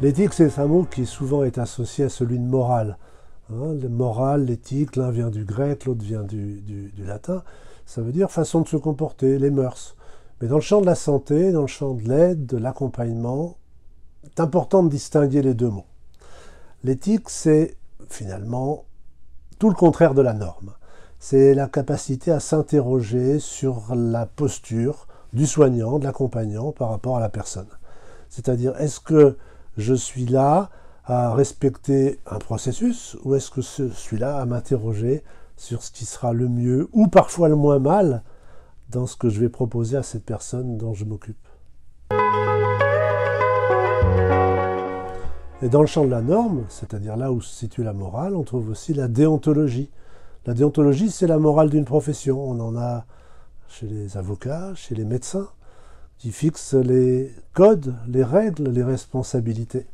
L'éthique, c'est un mot qui souvent est associé à celui de morale. Le moral, l'éthique, l'un vient du grec, l'autre vient du latin. Ça veut dire façon de se comporter, les mœurs. Mais dans le champ de la santé, dans le champ de l'aide, de l'accompagnement, c'est important de distinguer les deux mots. L'éthique, c'est finalement tout le contraire de la norme. C'est la capacité à s'interroger sur la posture du soignant, de l'accompagnant par rapport à la personne. C'est-à-dire, est-ce que je suis là à respecter un processus ou est-ce que je suis là à m'interroger sur ce qui sera le mieux ou parfois le moins mal dans ce que je vais proposer à cette personne dont je m'occupe. Et dans le champ de la norme, c'est-à-dire là où se situe la morale, on trouve aussi la déontologie. La déontologie, c'est la morale d'une profession. On en a chez les avocats, chez les médecins, qui fixent les codes, les règles, les responsabilités.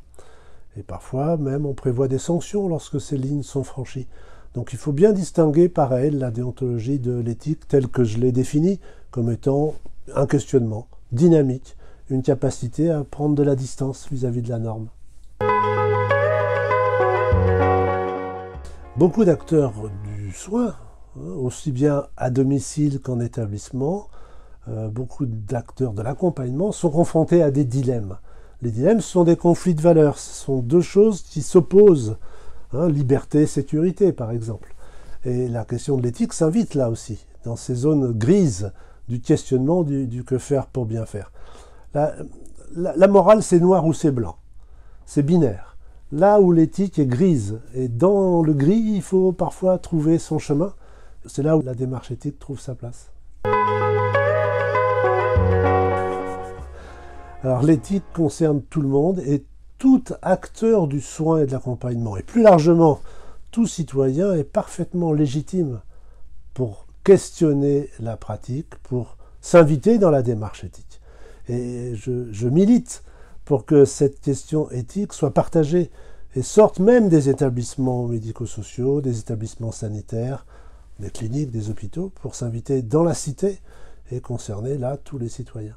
Et parfois même on prévoit des sanctions lorsque ces lignes sont franchies. Donc il faut bien distinguer pareil la déontologie de l'éthique telle que je l'ai définie comme étant un questionnement dynamique, une capacité à prendre de la distance vis-à-vis de la norme. Beaucoup d'acteurs du soin, aussi bien à domicile qu'en établissement, beaucoup d'acteurs de l'accompagnement sont confrontés à des dilemmes. Les dilemmes sont des conflits de valeurs, ce sont deux choses qui s'opposent, liberté, sécurité par exemple. Et la question de l'éthique s'invite là aussi, dans ces zones grises du questionnement du que faire pour bien faire. La morale c'est noir ou c'est blanc, c'est binaire. Là où l'éthique est grise, et dans le gris il faut parfois trouver son chemin, c'est là où la démarche éthique trouve sa place. Alors l'éthique concerne tout le monde et tout acteur du soin et de l'accompagnement, et plus largement tout citoyen est parfaitement légitime pour questionner la pratique, pour s'inviter dans la démarche éthique. Et je milite pour que cette question éthique soit partagée et sorte même des établissements médico-sociaux, des établissements sanitaires, des cliniques, des hôpitaux, pour s'inviter dans la cité et concerner là tous les citoyens.